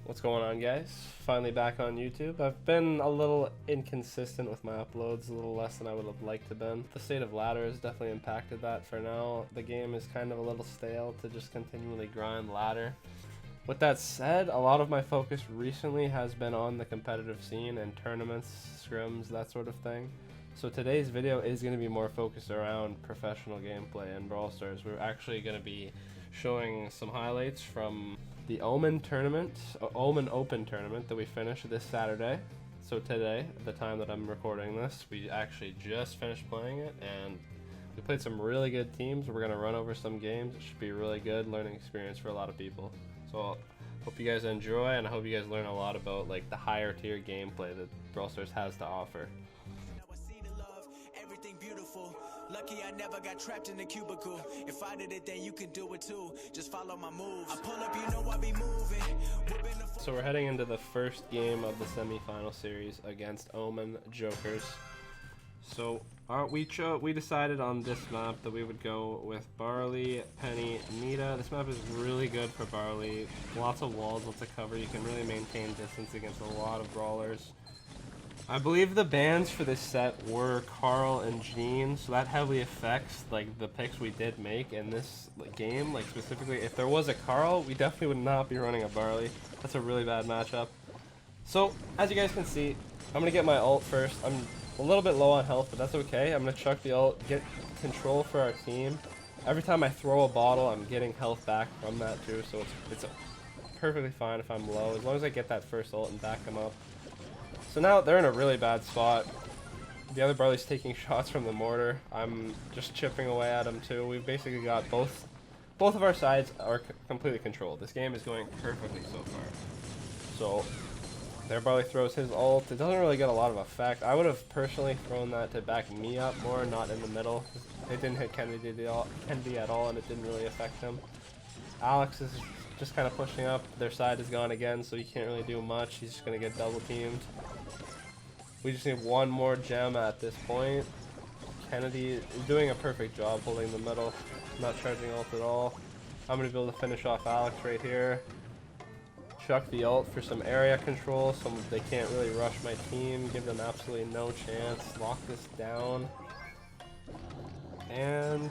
What's going on, guys? Finally back on YouTube. I've been a little inconsistent with my uploads, a little less than I would have liked to been. The state of ladder has definitely impacted that for now. The game is kind of a little stale to just continually grind ladder. With that said, a lot of my focus recently has been on the competitive scene and tournaments, scrims, that sort of thing. So today's video is going to be more focused around professional gameplay and Brawl Stars. We're actually going to be showing some highlights from the Omen tournament, Omen Open tournament that we finished this Saturday. So today, at the time that I'm recording this, we actually just finished playing it, and we played some really good teams. We're gonna run over some games. It should be a really good learning experience for a lot of people. So hope you guys enjoy, and I hope you guys learn a lot about like the higher tier gameplay that Brawl Stars has to offer. Lucky I never got trapped in the cubicle. If I did it, then you can do it too. Just follow my moves. I pull up, you know I be moving. So we're heading into the first game of the semifinal series against Omen Jokers. So we decided on this map that we would go with Barley, Penny, Nita. This map is really good for Barley. Lots of walls, lots of cover. You can really maintain distance against a lot of brawlers. I believe the bans for this set were Carl and Jean, so that heavily affects like the picks we did make in this game. Like specifically, if there was a Carl, we definitely would not be running a Barley. That's a really bad matchup. So as you guys can see, I'm gonna get my ult first. I'm a little bit low on health, but that's okay. I'm gonna chuck the ult, get control for our team. Every time I throw a bottle, I'm getting health back from that too, so it's perfectly fine if I'm low, as long as I get that first ult and back them up. So now they're in a really bad spot. The other Barley's taking shots from the mortar. I'm just chipping away at them too. We've basically got both of our sides are completely controlled. This game is going perfectly so far. So their Barley throws his ult. It doesn't really get a lot of effect. I would have personally thrown that to back me up more, not in the middle. It didn't hit Kennedy at all, and it didn't really affect him. Alex is just kind of pushing up. Their side is gone again, so he can't really do much. He's just going to get double teamed. We just need one more gem at this point. Kennedy is doing a perfect job holding the middle, not charging ult at all. I'm going to be able to finish off Alex right here. Chuck the ult for some area control so they can't really rush my team. Give them absolutely no chance. Lock this down. And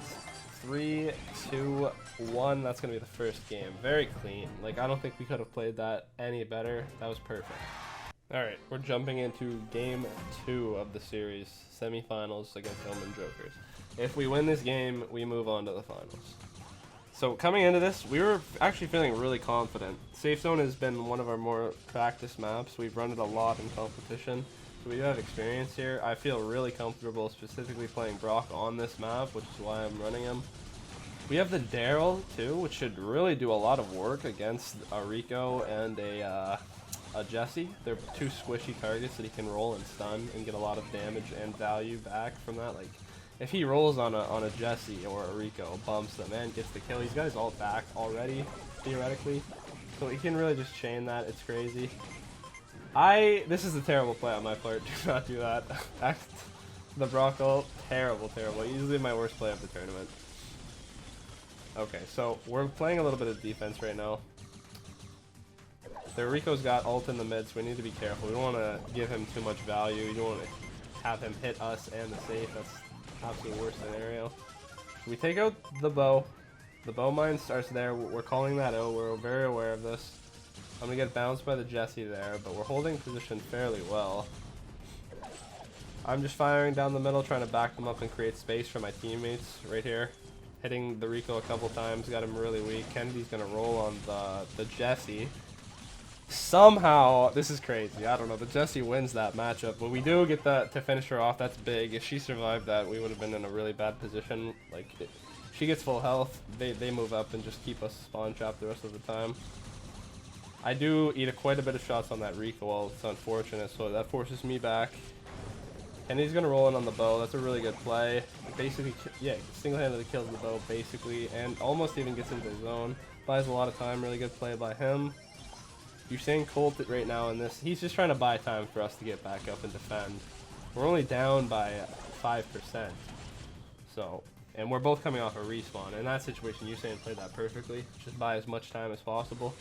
3, 2, 1. That's going to be the first game. Very clean. Like, I don't think we could have played that any better. That was perfect. Alright, we're jumping into game 2 of the series, semifinals against Omen Jokers. If we win this game, we move on to the finals. So coming into this, we were actually feeling really confident. Safe Zone has been one of our more practice maps. We've run it a lot in competition, so we do have experience here. I feel really comfortable specifically playing Brock on this map, which is why I'm running him. We have the Daryl too, which should really do a lot of work against a Rico and a Jesse. They're two squishy targets that he can roll and stun and get a lot of damage and value back from that. Like, if he rolls on a Jesse or a Rico, bumps them and gets the kill, he's got his ult back already, theoretically. So he can really just chain that. It's crazy. This is a terrible play on my part. Do not do that. The Brock ult, terrible. Easily my worst play of the tournament. Okay, so we're playing a little bit of defense right now. The Rico's got ult in the mid, so we need to be careful. We don't want to give him too much value. You don't want to have him hit us and the safe. That's absolute worst scenario. We take out the bow. The bow mine starts there. We're calling that out. We're very aware of this. I'm going to get bounced by the Jesse there, but we're holding position fairly well. I'm just firing down the middle, trying to back them up and create space for my teammates right here. Hitting the Rico a couple times, got him really weak. Kennedy's going to roll on the Jesse. Somehow, this is crazy, I don't know, the Jesse wins that matchup, but we do get that to finish her off. That's big. If she survived that, we would have been in a really bad position. Like, she gets full health, they move up and just keep us spawn trapped the rest of the time. I do eat quite a bit of shots on that Rico ult. It's unfortunate, so that forces me back. Kennedy's gonna roll in on the bow. That's a really good play. Basically, yeah, single-handedly kills the bow, basically, and almost even gets into the zone. Buys a lot of time, really good play by him. You're seeing Colt right now in this. He's just trying to buy time for us to get back up and defend. We're only down by 5%. So, and we're both coming off a respawn. In that situation, Usain played that perfectly. Just buy as much time as possible.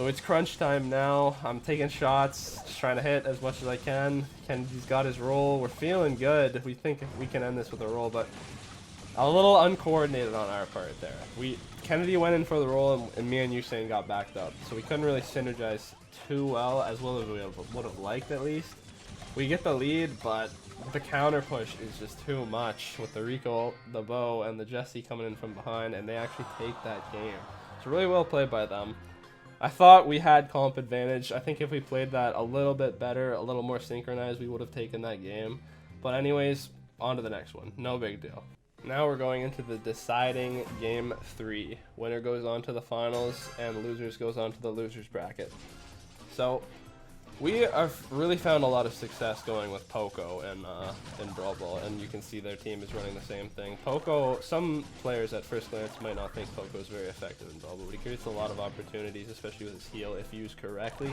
So So it's crunch time now. I'm taking shots, just trying to hit as much as I can. Kennedy's got his roll. We're feeling good. We think we can end this with a roll, but a little uncoordinated on our part there. Kennedy went in for the roll, and me and Usain got backed up. So we couldn't really synergize too well as we would have liked at least. We get the lead, but the counter push is just too much with the Rico, the Bo, and the Jesse coming in from behind, and they actually take that game. It's really well played by them. I thought we had comp advantage. I think if we played that a little bit better, a little more synchronized, we would have taken that game. But anyways, on to the next one. No big deal. Now we're going into the deciding game 3. Winner goes on to the finals, and losers goes on to the losers bracket. So we have really found a lot of success going with Poco and Brawl Ball, and you can see their team is running the same thing. Poco, some players at first glance might not think Poco is very effective in Brawl Ball, but he creates a lot of opportunities, especially with his heal if used correctly.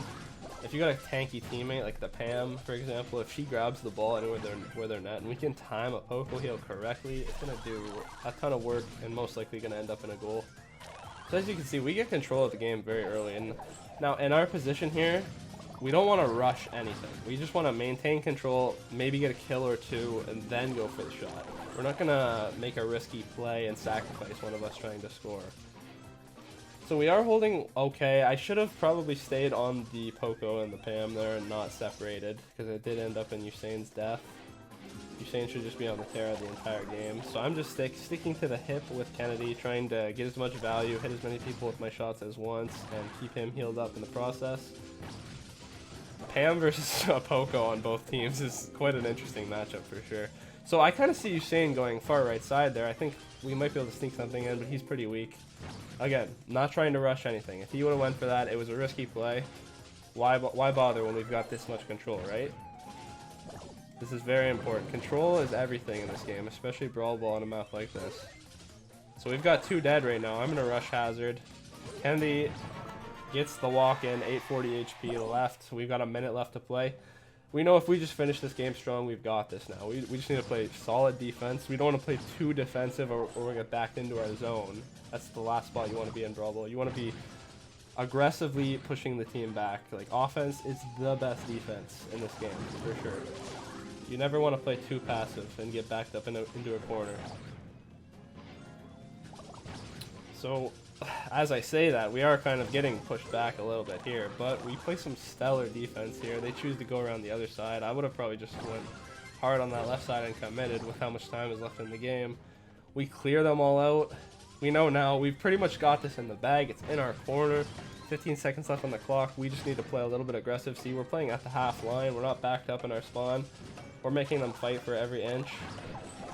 If you got a tanky teammate like the Pam, for example, if she grabs the ball anywhere where they're net, and we can time a Poco heal correctly, it's going to do a ton of work and most likely going to end up in a goal. So as you can see, we get control of the game very early, and now in our position here, we don't want to rush anything. We just want to maintain control, maybe get a kill or two, and then go for the shot. We're not going to make a risky play and sacrifice one of us trying to score. So we are holding okay. I should have probably stayed on the Poco and the Pam there and not separated, because it did end up in Usain's death. Usain should just be on the Terra the entire game. So I'm just sticking to the hip with Kennedy, trying to get as much value, hit as many people with my shots as once, and keep him healed up in the process. Pam versus Poco on both teams is quite an interesting matchup for sure. So I kind of see Usain going far right side there. I think we might be able to sneak something in, but he's pretty weak. Again, not trying to rush anything. If he would have went for that, it was a risky play. Why bother when we've got this much control, right? This is very important. Control is everything in this game, especially Brawl Ball on a map like this. So we've got 2 dead right now. I'm going to rush Hazard. Kennedy gets the walk in, 840 HP left. We've got a minute left to play. We know if we just finish this game strong, we've got this now. We just need to play solid defense. We don't want to play too defensive or we're going to get backed into our zone. That's the last spot you want to be in Brawl Ball. You want to be aggressively pushing the team back. Like, offense is the best defense in this game, for sure. You never want to play too passive and get backed up into a corner. So, as I say that, we are kind of getting pushed back a little bit here, but we play some stellar defense here. They choose to go around the other side. I would have probably just went hard on that left side and committed with how much time is left in the game. We clear them all out. We know now we've pretty much got this in the bag. It's in our corner. 15 seconds left on the clock. We just need to play a little bit aggressive. See, we're playing at the half line. We're not backed up in our spawn. We're making them fight for every inch.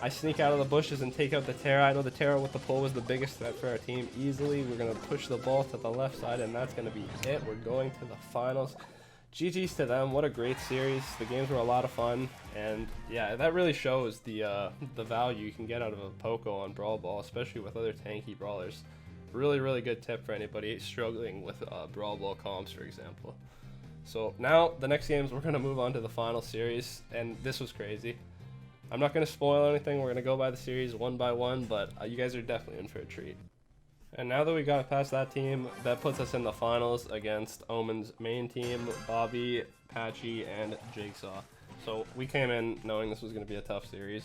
I sneak out of the bushes and take out the Terra. I know the Terra with the pull was the biggest threat for our team easily. We're going to push the ball to the left side, and that's going to be it. We're going to the finals. GG's to them. What a great series. The games were a lot of fun, and yeah, that really shows the value you can get out of a Poco on Brawl Ball, especially with other tanky brawlers. Really, really good tip for anybody struggling with Brawl Ball comps, for example. So now, the next games, we're going to move on to the final series, and this was crazy. I'm not going to spoil anything. We're going to go by the series one by one, but you guys are definitely in for a treat. And now that we got past that team, that puts us in the finals against Omen's main team, Bobby, Patchy, and Jigsaw. So we came in knowing this was going to be a tough series.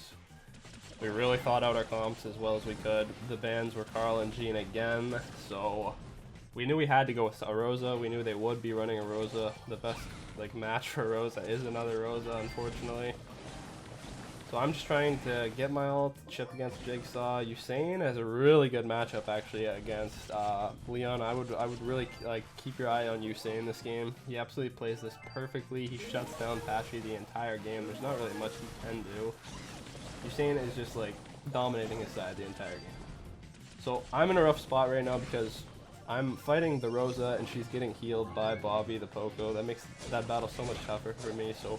We really thought out our comps as well as we could. The bans were Carl and Jean again, so we knew we had to go with a Rosa. We knew they would be running a Rosa. The best match for Rosa is another Rosa, unfortunately. So I'm just trying to get my ult, chip against Jigsaw. Usain has a really good matchup actually against Leon. I would really keep your eye on Usain this game. He absolutely plays this perfectly. He shuts down Patchy the entire game. There's not really much he can do. Usain is just dominating his side the entire game. So I'm in a rough spot right now because I'm fighting the Rosa and she's getting healed by Bobby the Poco. That makes that battle so much tougher for me. So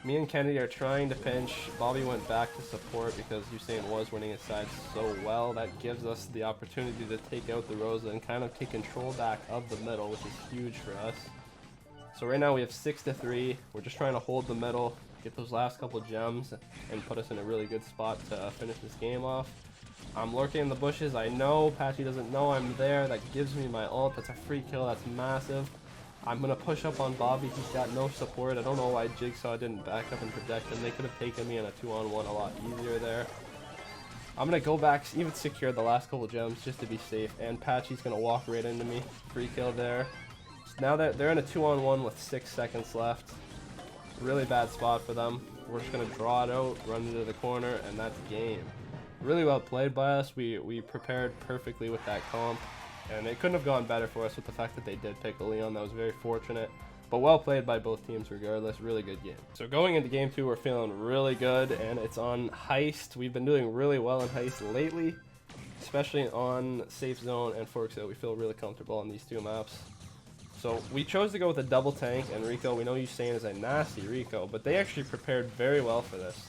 me and Kennedy are trying to pinch. Bobby went back to support because Usain was winning his side so well. That gives us the opportunity to take out the Rosa and kind of take control back of the middle, which is huge for us. So right now we have 6-3. We're just trying to hold the middle, get those last couple gems, and put us in a really good spot to finish this game off. I'm lurking in the bushes. I know Patchy doesn't know I'm there. That gives me my ult. That's a free kill. That's massive. I'm gonna push up on Bobby. He's got no support. I don't know why Jigsaw didn't back up and protect him. They could have taken me in a 2-on-1 a lot easier there. I'm gonna go back, even secure the last couple gems just to be safe. And Patchy's gonna walk right into me. Free kill there. So now that they're in a 2-on-1 with 6 seconds left. Really bad spot for them. We're just gonna draw it out, run into the corner, and that's game. Really well played by us. We prepared perfectly with that comp, and it couldn't have gone better for us with the fact that they did pick a Leon. That was very fortunate, but well played by both teams regardless. Really good game. So going into game 2, we're feeling really good, and it's on Heist. We've been doing really well in Heist lately, especially on Safe Zone and Forks Out. We feel really comfortable on these 2 maps. So we chose to go with a double tank and Rico. We know Usain is a nasty Rico, but they actually prepared very well for this.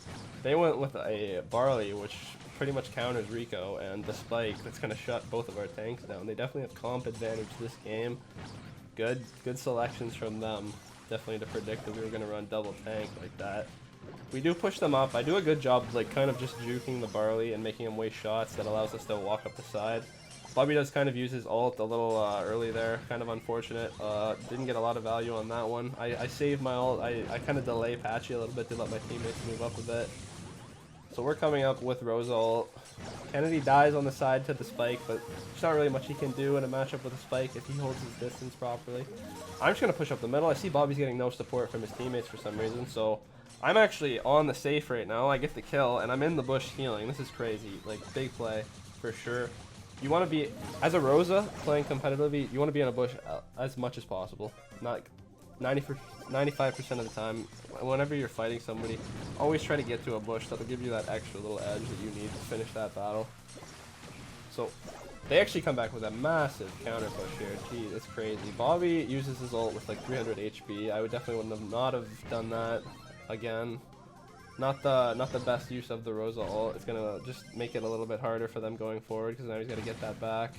They went with a Barley, which pretty much counters Rico, and the Spike that's going to shut both of our tanks down. They definitely have comp advantage this game. Good selections from them. Definitely to predict that we were going to run double tank like that. We do push them up. I do a good job like kind of just juking the Barley and making him waste shots. That allows us to walk up the side. Bobby does kind of use his ult a little early there, kind of unfortunate. Didn't get a lot of value on that one. I saved my ult. I kind of delay Patchy a little bit to let my teammates move up a bit. So we're coming up with Rosa ult. Kennedy dies on the side to the Spike, but there's not really much he can do in a matchup with a Spike if he holds his distance properly. I'm just going to push up the middle. I see Bobby's getting no support from his teammates for some reason, so I'm actually on the safe right now. I get the kill, and I'm in the bush healing. This is crazy. Like, big play for sure. You want to be, as a Rosa, playing competitively, you want to be in a bush as much as possible. Not 95% of the time, whenever you're fighting somebody, always try to get to a bush. That'll give you that extra little edge that you need to finish that battle. So, they actually come back with a massive counter push here. Gee, it's crazy. Bobby uses his ult with like 300 HP. I would definitely not have done that again. Not the best use of the Rosa ult. It's gonna just make it a little bit harder for them going forward because now he's gotta get that back.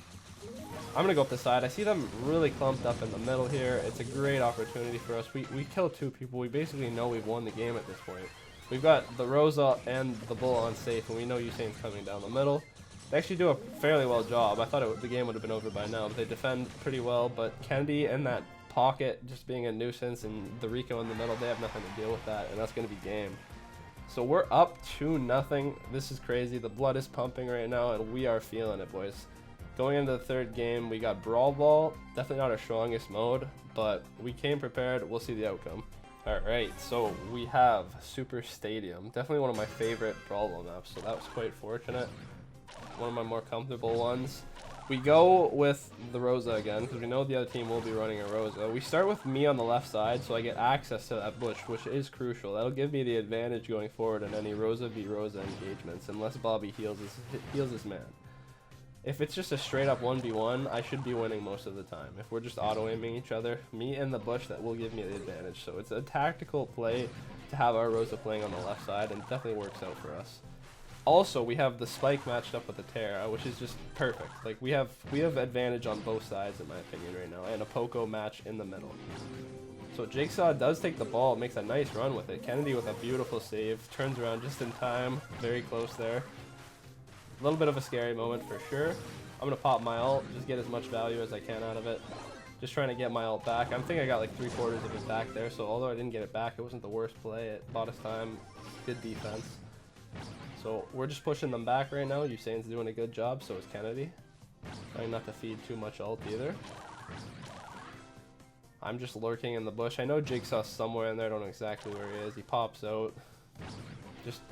I'm gonna go up the side. I see them really clumped up in the middle here. It's a great opportunity for us. We kill 2 people. We basically know we've won the game at this point. We've got the Rosa and the Bull on safe, and we know Usain's coming down the middle. They actually do a fairly well job. I thought the game would have been over by now, but they defend pretty well. But Kennedy in that pocket just being a nuisance, and the Rico in the middle, they have nothing to deal with that, and that's gonna be game. So we're up 2-0. This is crazy. The blood is pumping right now, and we are feeling it, boys. Going into the 3rd game, we got Brawl Ball. Definitely not our strongest mode, but we came prepared. We'll see the outcome. Alright, so we have Super Stadium. Definitely one of my favorite Brawl Ball maps, so that was quite fortunate. One of my more comfortable ones. We go with the Rosa again, because we know the other team will be running a Rosa. We start with me on the left side, so I get access to that bush, which is crucial. That'll give me the advantage going forward in any Rosa v Rosa engagements, unless Bobby heals his man. If it's just a straight up 1v1, I should be winning most of the time. If we're just auto-aiming each other, me in the bush, that will give me the advantage. So it's a tactical play to have our Rosa playing on the left side, and it definitely works out for us. Also, we have the Spike matched up with the Terra, which is just perfect. Like, we have advantage on both sides, in my opinion, right now, and a Poco match in the middle. So Jigsaw does take the ball, makes a nice run with it. Kennedy with a beautiful save, turns around just in time, very close there. A little bit of a scary moment for sure. I'm gonna pop my ult, just get as much value as I can out of it. Just trying to get my ult back. I think I got like 3/4 of it back there, so although I didn't get it back, it wasn't the worst play. It bought us time, good defense. So we're just pushing them back right now. Usain's doing a good job, so is Kennedy. Trying not to feed too much ult either. I'm just lurking in the bush. I know Jigsaw's somewhere in there. I don't know exactly where he is. He pops out.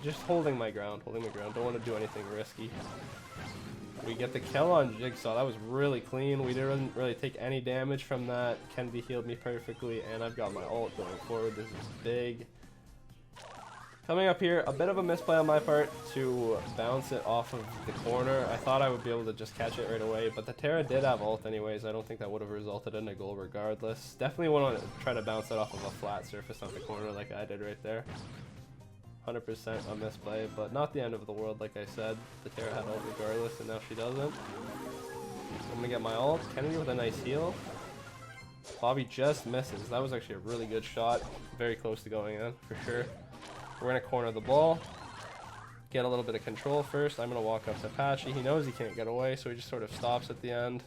Just holding my ground. Don't want to do anything risky. We get the kill on Jigsaw. That was really clean. We didn't really take any damage from that. Kennedy healed me perfectly, and I've got my ult going forward. This is big. Coming up here, a bit of a misplay on my part to bounce it off of the corner. I thought I would be able to just catch it right away, but the Terra did have ult anyways. I don't think that would have resulted in a goal regardless. Definitely want to try to bounce it off of a flat surface on the corner like I did right there. 100% a misplay, but not the end of the world like I said. The Terra had ult regardless, and now she doesn't. I'm going to get my ult. Kennedy with a nice heal. Bobby just misses. That was actually a really good shot. Very close to going in, for sure. We're going to corner the ball, get a little bit of control first. I'm going to walk up to Patchy. He knows he can't get away, so he just sort of stops at the end.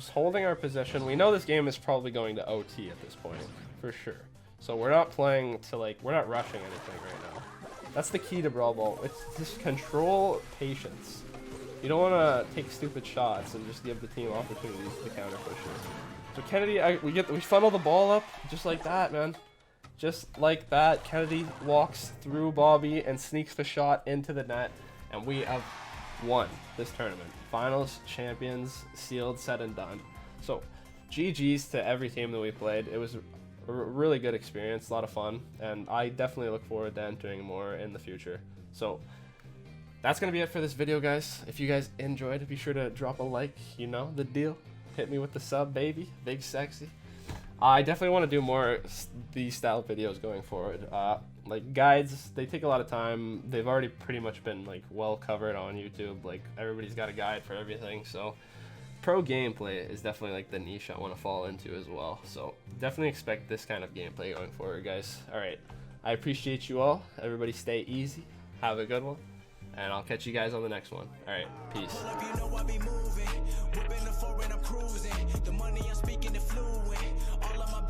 just holding our position. We know this game is probably going to OT at this point, for sure. So we're not playing to like, we're not rushing anything right now. That's the key to Brawl Ball. It's just control patience. You don't want to take stupid shots and just give the team opportunities to counter push it. So Kennedy, we funnel the ball up just like that, man. Just like that, Kennedy walks through Bobby and sneaks the shot into the net, and we have won this tournament. Finals, champions, sealed, said and done. So GG's to every team that we played. It was a really good experience, a lot of fun, and I definitely look forward to entering more in the future. So that's going to be it for this video, guys. If you guys enjoyed, be sure to drop a like, you know the deal. Hit me with the sub, baby. Big sexy. I definitely want to do more these style videos going forward. Like guides, they take a lot of time. They've already pretty much been like well covered on YouTube. Like everybody's got a guide for everything. So pro gameplay is definitely like the niche I want to fall into as well. So definitely expect this kind of gameplay going forward, guys. All right, I appreciate you all. Everybody stay easy. Have a good one. And I'll catch you guys on the next one. All right, peace. You know I be moving, whipping the foreign, I'm cruising. The money I'm speaking, the fluent. All of my